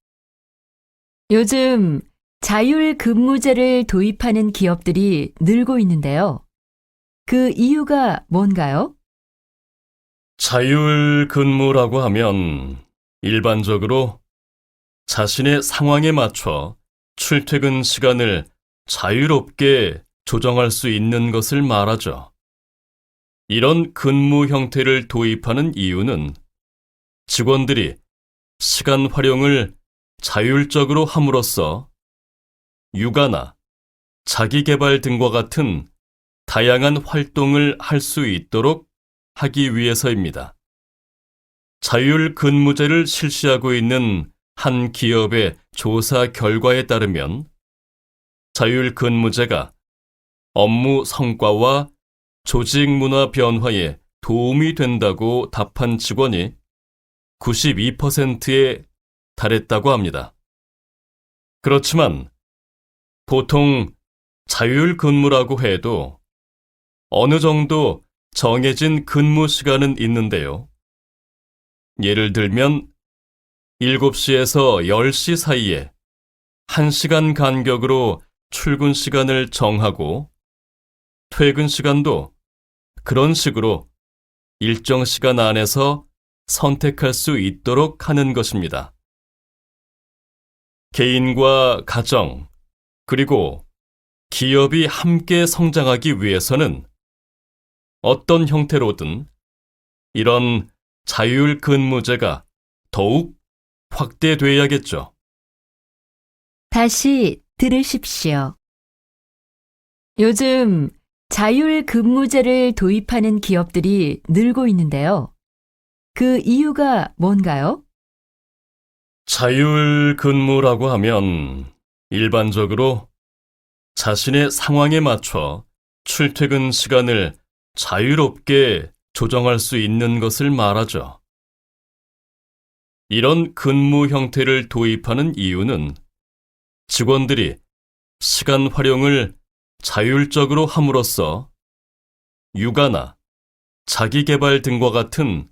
요즘 자율 근무제를 도입하는 기업들이 늘고 있는데요. 그 이유가 뭔가요? 자율 근무라고 하면 일반적으로 자신의 상황에 맞춰 출퇴근 시간을 자유롭게 조정할 수 있는 것을 말하죠. 이런 근무 형태를 도입하는 이유는 직원들이 시간 활용을 자율적으로 함으로써 육아나 자기계발 등과 같은 다양한 활동을 할 수 있도록 하기 위해서입니다. 자율 근무제를 실시하고 있는 한 기업의 조사 결과에 따르면 자율 근무제가 업무 성과와 조직 문화 변화에 도움이 된다고 답한 직원이 92%에 달했다고 합니다. 그렇지만 보통 자율 근무라고 해도 어느 정도 정해진 근무 시간은 있는데요. 예를 들면 7시에서 10시 사이에 1시간 간격으로 출근 시간을 정하고 퇴근 시간도 그런 식으로 일정 시간 안에서 선택할 수 있도록 하는 것입니다. 개인과 가정, 그리고 기업이 함께 성장하기 위해서는 어떤 형태로든 이런 자율 근무제가 더욱 확대돼야겠죠. 다시 들으십시오. 요즘 자율 근무제를 도입하는 기업들이 늘고 있는데요. 그 이유가 뭔가요? 자율 근무라고 하면 일반적으로 자신의 상황에 맞춰 출퇴근 시간을 자유롭게 조정할 수 있는 것을 말하죠. 이런 근무 형태를 도입하는 이유는 직원들이 시간 활용을 자율적으로 함으로써 육아나 자기계발 등과 같은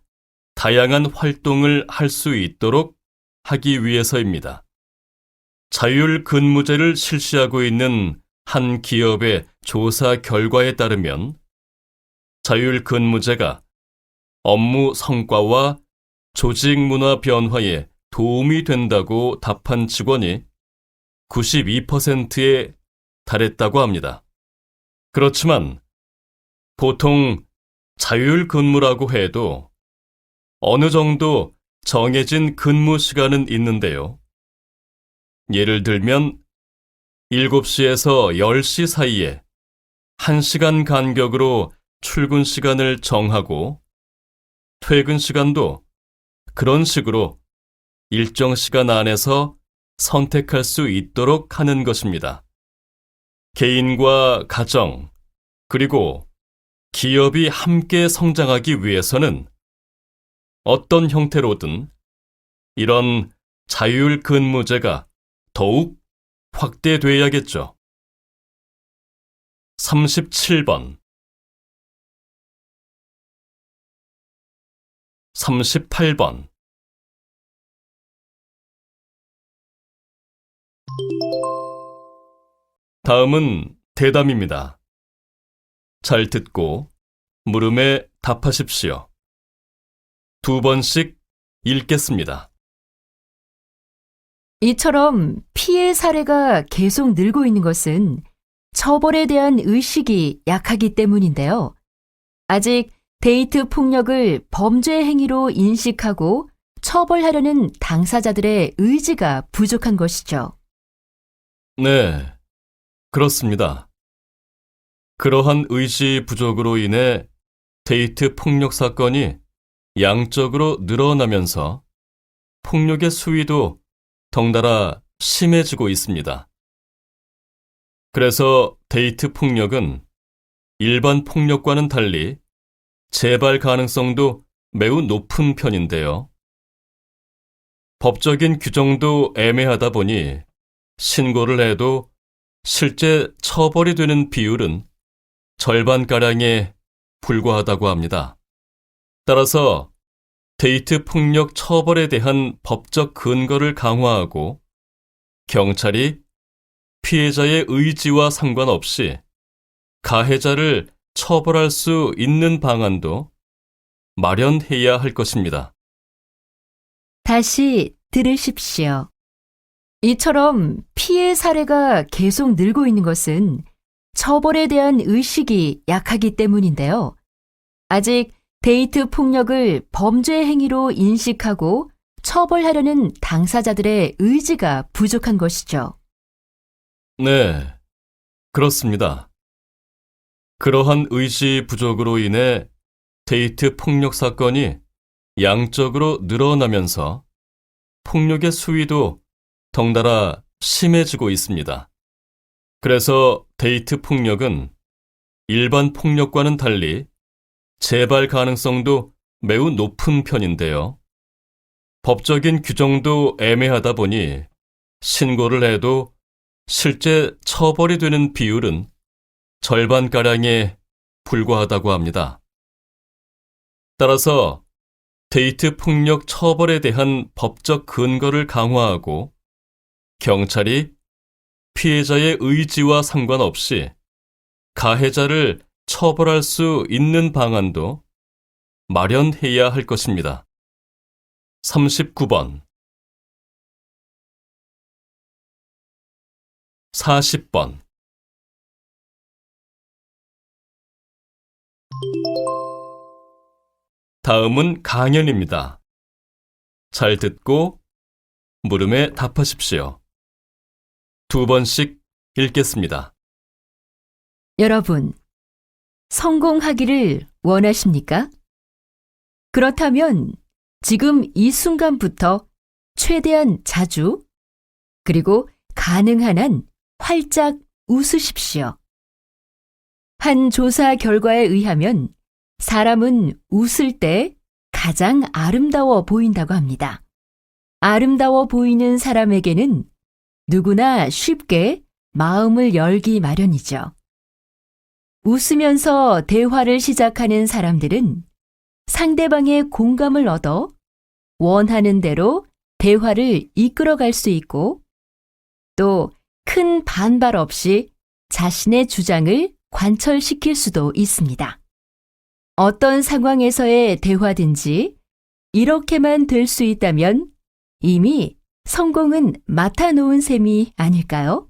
다양한 활동을 할 수 있도록 하기 위해서입니다. 자율 근무제를 실시하고 있는 한 기업의 조사 결과에 따르면 자율 근무제가 업무 성과와 조직 문화 변화에 도움이 된다고 답한 직원이 92%에 달했다고 합니다. 그렇지만 보통 자율 근무라고 해도 어느 정도 정해진 근무 시간은 있는데요. 예를 들면 7시에서 10시 사이에 1시간 간격으로 출근 시간을 정하고 퇴근 시간도 그런 식으로 일정 시간 안에서 선택할 수 있도록 하는 것입니다. 개인과 가정, 그리고 기업이 함께 성장하기 위해서는 어떤 형태로든 이런 자율 근무제가 더욱 확대돼야겠죠. 37번 38번 다음은 대담입니다. 잘 듣고 물음에 답하십시오. 2번씩 읽겠습니다. 이처럼 피해 사례가 계속 늘고 있는 것은 처벌에 대한 의식이 약하기 때문인데요. 아직 데이트 폭력을 범죄 행위로 인식하고 처벌하려는 당사자들의 의지가 부족한 것이죠. 네, 그렇습니다. 그러한 의지 부족으로 인해 데이트 폭력 사건이 양적으로 늘어나면서 폭력의 수위도 덩달아 심해지고 있습니다. 그래서 데이트 폭력은 일반 폭력과는 달리 재발 가능성도 매우 높은 편인데요. 법적인 규정도 애매하다 보니 신고를 해도 실제 처벌이 되는 비율은 절반가량에 불과하다고 합니다. 따라서 데이트 폭력 처벌에 대한 법적 근거를 강화하고 경찰이 피해자의 의지와 상관없이 가해자를 처벌할 수 있는 방안도 마련해야 할 것입니다. 다시 들으십시오. 이처럼 피해 사례가 계속 늘고 있는 것은 처벌에 대한 의식이 약하기 때문인데요. 아직 데이트 폭력을 범죄 행위로 인식하고 처벌하려는 당사자들의 의지가 부족한 것이죠. 네, 그렇습니다. 그러한 의지 부족으로 인해 데이트 폭력 사건이 양적으로 늘어나면서 폭력의 수위도 덩달아 심해지고 있습니다. 그래서 데이트 폭력은 일반 폭력과는 달리 재발 가능성도 매우 높은 편인데요. 법적인 규정도 애매하다 보니 신고를 해도 실제 처벌이 되는 비율은 절반가량에 불과하다고 합니다. 따라서 데이트 폭력 처벌에 대한 법적 근거를 강화하고 경찰이 피해자의 의지와 상관없이 가해자를 처벌할 수 있는 방안도 마련해야 할 것입니다. 39번 40번 다음은 강연입니다. 잘 듣고 물음에 답하십시오. 2번씩 읽겠습니다. 여러분, 성공하기를 원하십니까? 그렇다면 지금 이 순간부터 최대한 자주, 그리고 가능한 한 활짝 웃으십시오. 한 조사 결과에 의하면 사람은 웃을 때 가장 아름다워 보인다고 합니다. 아름다워 보이는 사람에게는 누구나 쉽게 마음을 열기 마련이죠. 웃으면서 대화를 시작하는 사람들은 상대방의 공감을 얻어 원하는 대로 대화를 이끌어갈 수 있고 또 큰 반발 없이 자신의 주장을 관철시킬 수도 있습니다. 어떤 상황에서의 대화든지 이렇게만 될 수 있다면 이미 성공은 맡아놓은 셈이 아닐까요?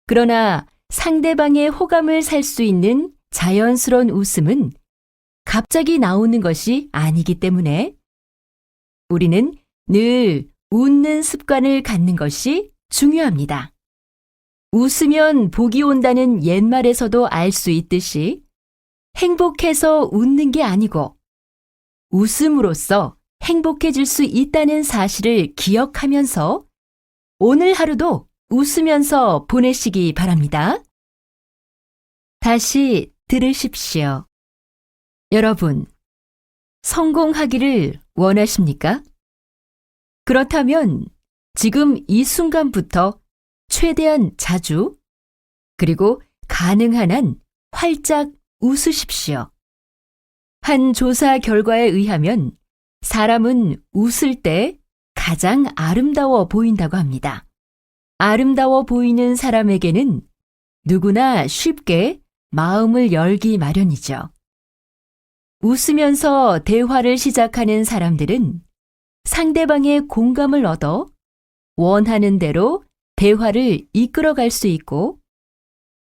그러나 상대방의 호감을 살 수 있는 자연스러운 웃음은 갑자기 나오는 것이 아니기 때문에 우리는 늘 웃는 습관을 갖는 것이 중요합니다. 웃으면 복이 온다는 옛말에서도 알 수 있듯이 행복해서 웃는 게 아니고 웃음으로써 행복해질 수 있다는 사실을 기억하면서 오늘 하루도 웃으면서 보내시기 바랍니다. 다시 들으십시오. 여러분, 성공하기를 원하십니까? 그렇다면 지금 이 순간부터 최대한 자주, 그리고 가능한 한 활짝 웃으십시오. 한 조사 결과에 의하면 사람은 웃을 때 가장 아름다워 보인다고 합니다. 아름다워 보이는 사람에게는 누구나 쉽게 마음을 열기 마련이죠. 웃으면서 대화를 시작하는 사람들은 상대방의 공감을 얻어 원하는 대로 대화를 이끌어갈 수 있고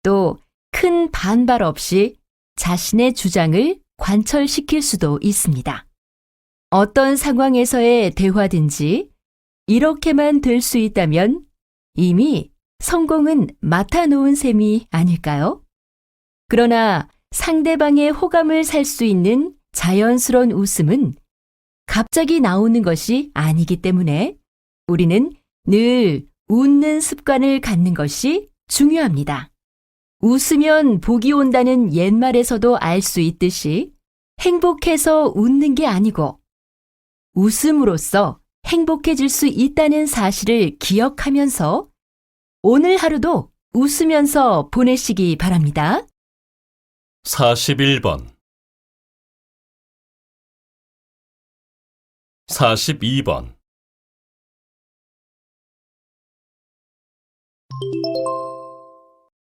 또 큰 반발 없이 자신의 주장을 관철시킬 수도 있습니다. 어떤 상황에서의 대화든지 이렇게만 될 수 있다면 이미 성공은 맡아놓은 셈이 아닐까요? 그러나 상대방의 호감을 살 수 있는 자연스러운 웃음은 갑자기 나오는 것이 아니기 때문에 우리는 늘 웃는 습관을 갖는 것이 중요합니다. 웃으면 복이 온다는 옛말에서도 알 수 있듯이 행복해서 웃는 게 아니고 웃음으로써 행복해질 수 있다는 사실을 기억하면서 오늘 하루도 웃으면서 보내시기 바랍니다. 41번 42번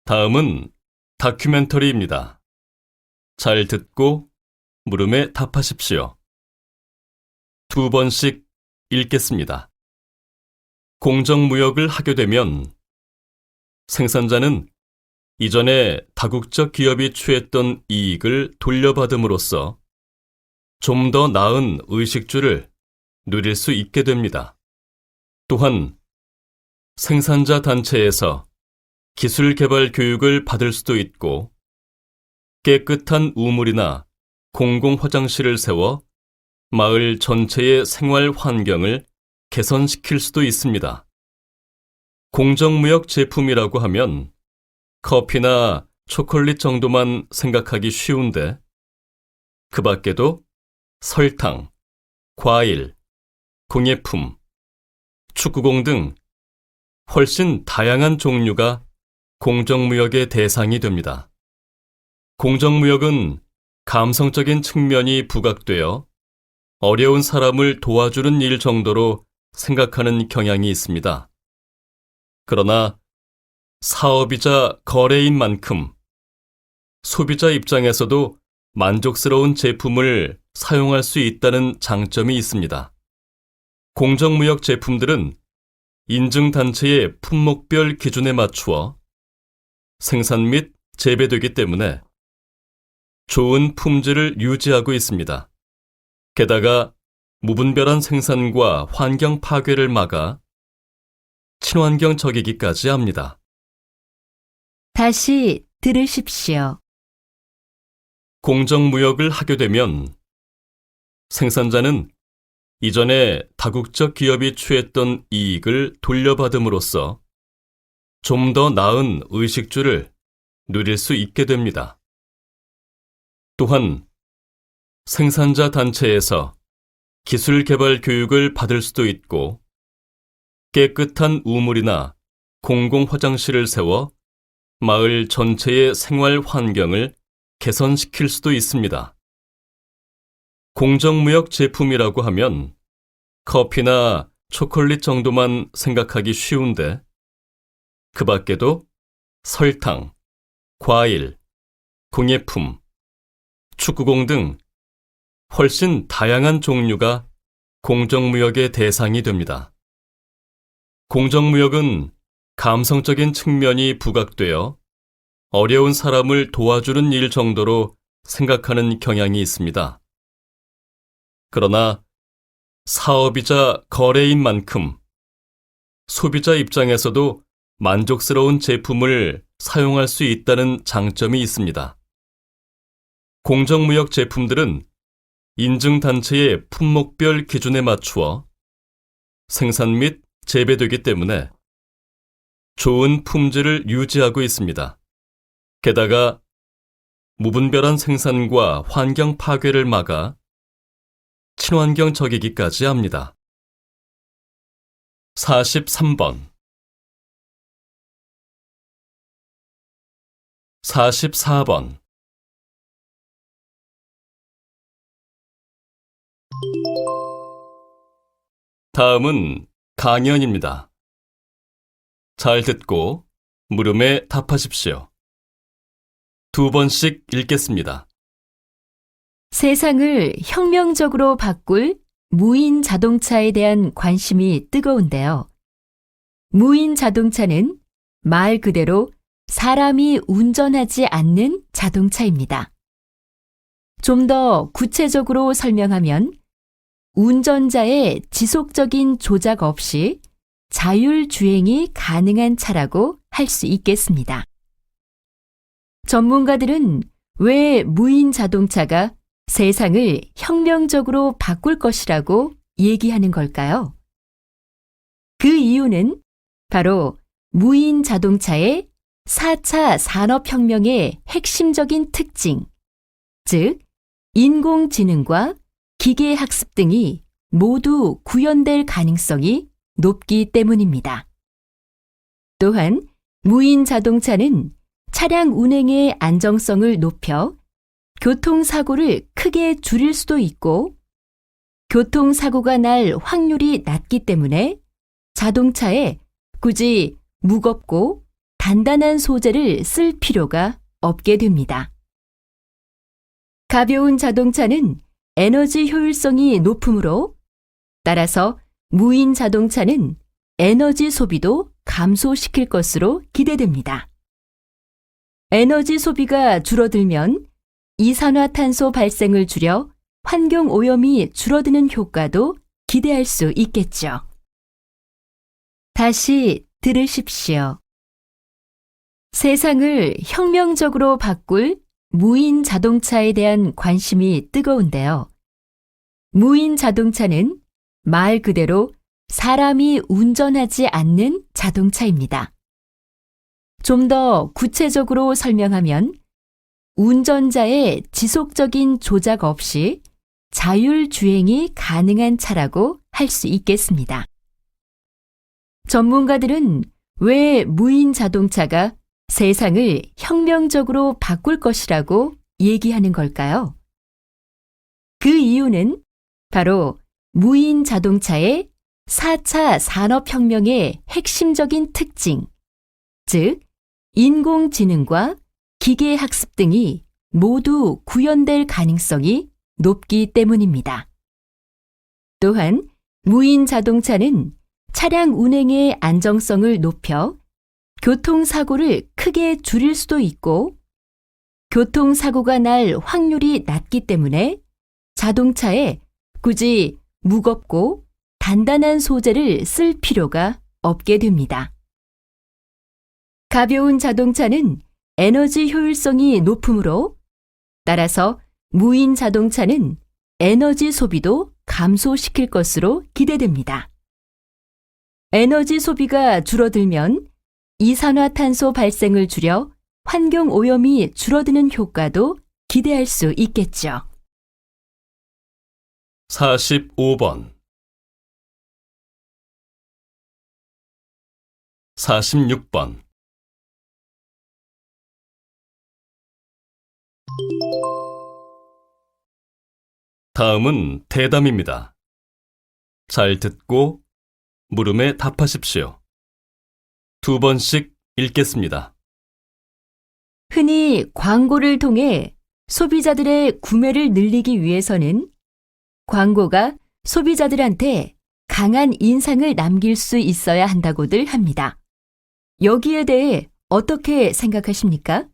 다음은 다큐멘터리입니다. 잘 듣고 물음에 답하십시오. 2번씩 읽겠습니다. 공정무역을 하게 되면 생산자는 이전에 다국적 기업이 취했던 이익을 돌려받음으로써 좀 더 나은 의식주를 누릴 수 있게 됩니다. 또한 생산자 단체에서 기술 개발 교육을 받을 수도 있고 깨끗한 우물이나 공공 화장실을 세워 마을 전체의 생활 환경을 개선시킬 수도 있습니다. 공정무역 제품이라고 하면 커피나 초콜릿 정도만 생각하기 쉬운데, 그 밖에도 설탕, 과일, 공예품, 축구공 등 훨씬 다양한 종류가 공정무역의 대상이 됩니다. 공정무역은 감성적인 측면이 부각되어 어려운 사람을 도와주는 일 정도로 생각하는 경향이 있습니다. 그러나 사업이자 거래인 만큼 소비자 입장에서도 만족스러운 제품을 사용할 수 있다는 장점이 있습니다. 공정무역 제품들은 인증단체의 품목별 기준에 맞추어 생산 및 재배되기 때문에 좋은 품질을 유지하고 있습니다. 게다가 무분별한 생산과 환경 파괴를 막아 친환경 적이기까지 합니다. 다시 들으십시오. 공정무역을 하게 되면 생산자는 이전에 다국적 기업이 취했던 이익을 돌려받음으로써 좀 더 나은 의식주를 누릴 수 있게 됩니다. 또한 생산자 단체에서 기술 개발 교육을 받을 수도 있고 깨끗한 우물이나 공공 화장실을 세워 마을 전체의 생활 환경을 개선시킬 수도 있습니다. 공정무역 제품이라고 하면 커피나 초콜릿 정도만 생각하기 쉬운데, 그 밖에도 설탕, 과일, 공예품, 축구공 등 훨씬 다양한 종류가 공정무역의 대상이 됩니다. 공정무역은 감성적인 측면이 부각되어 어려운 사람을 도와주는 일 정도로 생각하는 경향이 있습니다. 그러나 사업이자 거래인 만큼 소비자 입장에서도 만족스러운 제품을 사용할 수 있다는 장점이 있습니다. 공정무역 제품들은 인증단체의 품목별 기준에 맞추어 생산 및 재배되기 때문에 좋은 품질을 유지하고 있습니다. 게다가 무분별한 생산과 환경 파괴를 막아 친환경 적이기까지 합니다. 43번 44번 다음은 강연입니다. 잘 듣고 물음에 답하십시오. 2번씩 읽겠습니다. 세상을 혁명적으로 바꿀 무인 자동차에 대한 관심이 뜨거운데요. 무인 자동차는 말 그대로 사람이 운전하지 않는 자동차입니다. 좀 더 구체적으로 설명하면 운전자의 지속적인 조작 없이 자율주행이 가능한 차라고 할 수 있겠습니다. 전문가들은 왜 무인 자동차가 세상을 혁명적으로 바꿀 것이라고 얘기하는 걸까요? 그 이유는 바로 무인 자동차의 4차 산업혁명의 핵심적인 특징, 즉 인공지능과 기계학습 등이 모두 구현될 가능성이 높기 때문입니다. 또한 무인 자동차는 차량 운행의 안정성을 높여 교통사고를 크게 줄일 수도 있고, 교통사고가 날 확률이 낮기 때문에 자동차에 굳이 무겁고 단단한 소재를 쓸 필요가 없게 됩니다. 가벼운 자동차는 에너지 효율성이 높으므로 따라서 무인 자동차는 에너지 소비도 감소시킬 것으로 기대됩니다. 에너지 소비가 줄어들면 이산화탄소 발생을 줄여 환경 오염이 줄어드는 효과도 기대할 수 있겠죠. 다시 들으십시오. 세상을 혁명적으로 바꿀 무인 자동차에 대한 관심이 뜨거운데요. 무인 자동차는 말 그대로 사람이 운전하지 않는 자동차입니다. 좀 더 구체적으로 설명하면 운전자의 지속적인 조작 없이 자율주행이 가능한 차라고 할 수 있겠습니다. 전문가들은 왜 무인 자동차가 세상을 혁명적으로 바꿀 것이라고 얘기하는 걸까요? 그 이유는 바로 무인 자동차의 4차 산업혁명의 핵심적인 특징, 즉 인공지능과 기계학습 등이 모두 구현될 가능성이 높기 때문입니다. 또한 무인 자동차는 차량 운행의 안정성을 높여 교통사고를 크게 줄일 수도 있고 교통사고가 날 확률이 낮기 때문에 자동차에 굳이 무겁고 단단한 소재를 쓸 필요가 없게 됩니다. 가벼운 자동차는 에너지 효율성이 높으므로 따라서 무인 자동차는 에너지 소비도 감소시킬 것으로 기대됩니다. 에너지 소비가 줄어들면 이산화탄소 발생을 줄여 환경 오염이 줄어드는 효과도 기대할 수 있겠죠. 45번 46번 다음은 대담입니다. 잘 듣고 물음에 답하십시오. 2번씩 읽겠습니다. 흔히 광고를 통해 소비자들의 구매를 늘리기 위해서는 광고가 소비자들한테 강한 인상을 남길 수 있어야 한다고들 합니다. 여기에 대해 어떻게 생각하십니까?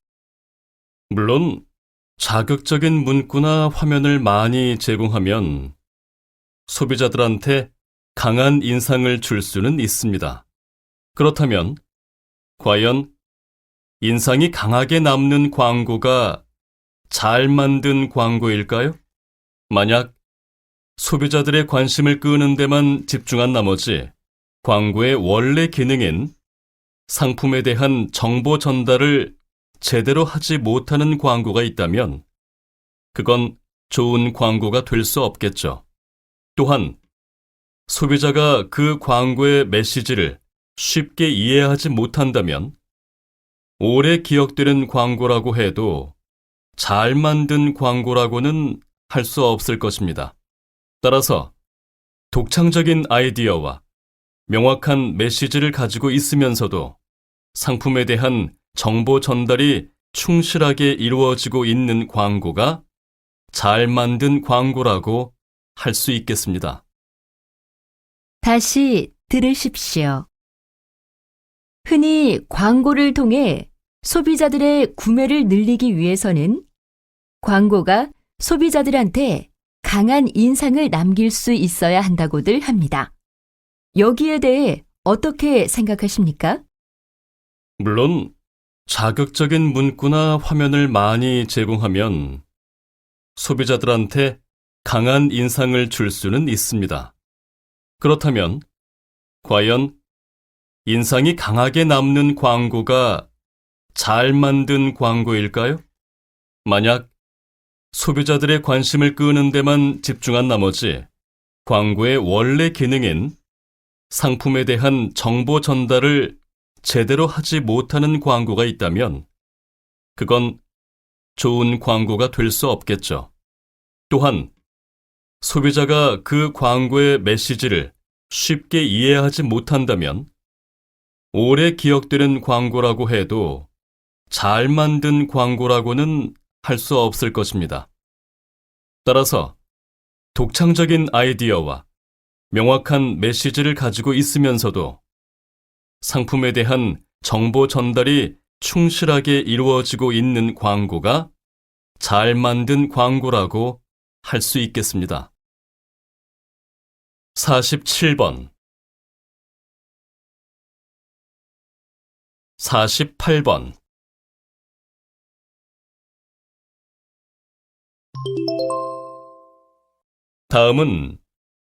물론 자극적인 문구나 화면을 많이 제공하면 소비자들한테 강한 인상을 줄 수는 있습니다. 그렇다면 과연 인상이 강하게 남는 광고가 잘 만든 광고일까요? 만약 소비자들의 관심을 끄는 데만 집중한 나머지 광고의 원래 기능인 상품에 대한 정보 전달을 제대로 하지 못하는 광고가 있다면 그건 좋은 광고가 될 수 없겠죠. 또한 소비자가 그 광고의 메시지를 쉽게 이해하지 못한다면 오래 기억되는 광고라고 해도 잘 만든 광고라고는 할 수 없을 것입니다. 따라서 독창적인 아이디어와 명확한 메시지를 가지고 있으면서도 상품에 대한 정보 전달이 충실하게 이루어지고 있는 광고가 잘 만든 광고라고 할 수 있겠습니다. 다시 들으십시오. 흔히 광고를 통해 소비자들의 구매를 늘리기 위해서는 광고가 소비자들한테 강한 인상을 남길 수 있어야 한다고들 합니다. 여기에 대해 어떻게 생각하십니까? 물론 자극적인 문구나 화면을 많이 제공하면 소비자들한테 강한 인상을 줄 수는 있습니다. 그렇다면 과연 인상이 강하게 남는 광고가 잘 만든 광고일까요? 만약 소비자들의 관심을 끄는 데만 집중한 나머지 광고의 원래 기능인 상품에 대한 정보 전달을 제대로 하지 못하는 광고가 있다면 그건 좋은 광고가 될 수 없겠죠. 또한 소비자가 그 광고의 메시지를 쉽게 이해하지 못한다면 오래 기억되는 광고라고 해도 잘 만든 광고라고는 할 수 없을 것입니다. 따라서 독창적인 아이디어와 명확한 메시지를 가지고 있으면서도 상품에 대한 정보 전달이 충실하게 이루어지고 있는 광고가 잘 만든 광고라고 할 수 있겠습니다. 47번 48번 다음은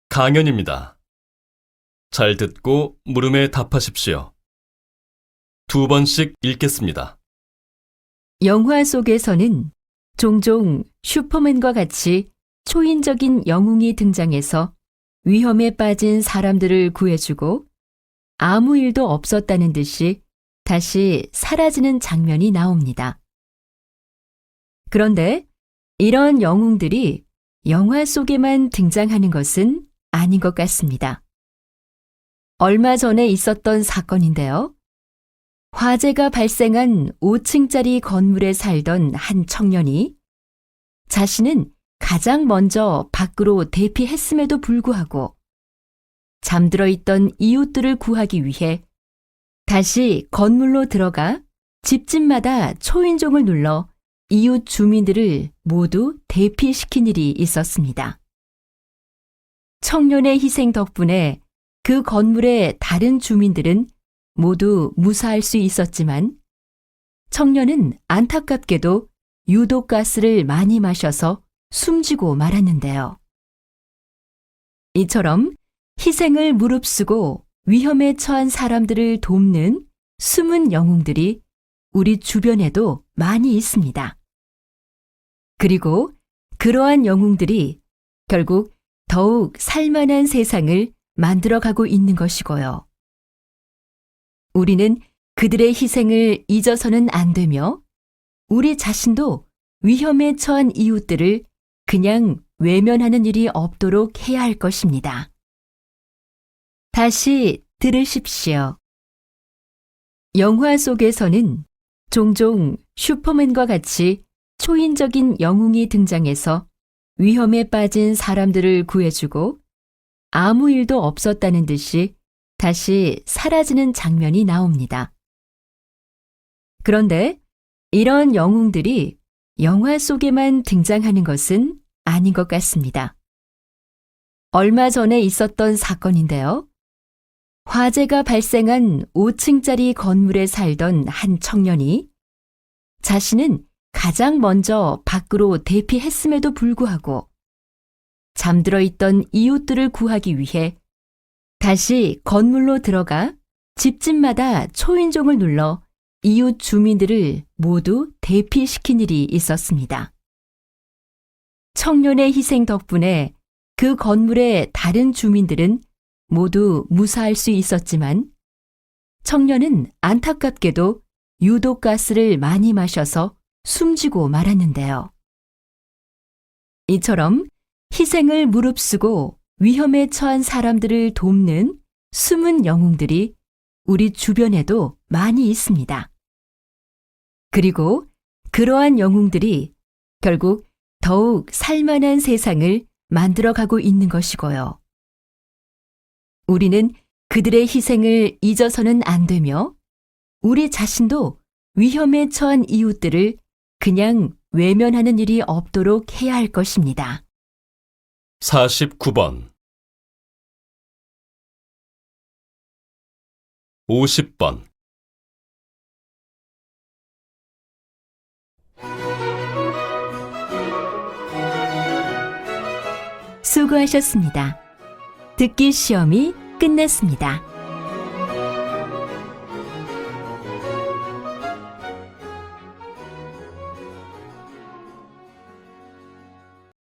강연입니다. 잘 듣고 물음에 답하십시오. 2번씩 읽겠습니다. 영화 속에서는 종종 슈퍼맨과 같이 초인적인 영웅이 등장해서 위험에 빠진 사람들을 구해주고 아무 일도 없었다는 듯이 다시 사라지는 장면이 나옵니다. 그런데 이런 영웅들이 영화 속에만 등장하는 것은 아닌 것 같습니다. 얼마 전에 있었던 사건인데요. 화재가 발생한 5층짜리 건물에 살던 한 청년이 자신은 가장 먼저 밖으로 대피했음에도 불구하고 잠들어 있던 이웃들을 구하기 위해 다시 건물로 들어가 집집마다 초인종을 눌러 이웃 주민들을 모두 대피시킨 일이 있었습니다. 청년의 희생 덕분에 그 건물의 다른 주민들은 모두 무사할 수 있었지만 청년은 안타깝게도 유독가스를 많이 마셔서 숨지고 말았는데요. 이처럼 희생을 무릅쓰고 위험에 처한 사람들을 돕는 숨은 영웅들이 우리 주변에도 많이 있습니다. 그리고 그러한 영웅들이 결국 더욱 살만한 세상을 만들어가고 있는 것이고요. 우리는 그들의 희생을 잊어서는 안 되며 우리 자신도 위험에 처한 이웃들을 그냥 외면하는 일이 없도록 해야 할 것입니다. 다시 들으십시오. 영화 속에서는 종종 슈퍼맨과 같이 초인적인 영웅이 등장해서 위험에 빠진 사람들을 구해주고 아무 일도 없었다는 듯이 다시 사라지는 장면이 나옵니다. 그런데 이런 영웅들이 영화 속에만 등장하는 것은 아닌 것 같습니다. 얼마 전에 있었던 사건인데요. 화재가 발생한 5층짜리 건물에 살던 한 청년이 자신은 가장 먼저 밖으로 대피했음에도 불구하고 잠들어 있던 이웃들을 구하기 위해 다시 건물로 들어가 집집마다 초인종을 눌러 이웃 주민들을 모두 대피시킨 일이 있었습니다. 청년의 희생 덕분에 그 건물의 다른 주민들은 모두 무사할 수 있었지만 청년은 안타깝게도 유독가스를 많이 마셔서 숨지고 말았는데요. 이처럼 희생을 무릅쓰고 위험에 처한 사람들을 돕는 숨은 영웅들이 우리 주변에도 많이 있습니다. 그리고 그러한 영웅들이 결국 더욱 살만한 세상을 만들어가고 있는 것이고요. 우리는 그들의 희생을 잊어서는 안 되며 우리 자신도 위험에 처한 이웃들을 그냥 외면하는 일이 없도록 해야 할 것입니다. 49번 50번 수고하셨습니다. 듣기 시험이 끝났습니다.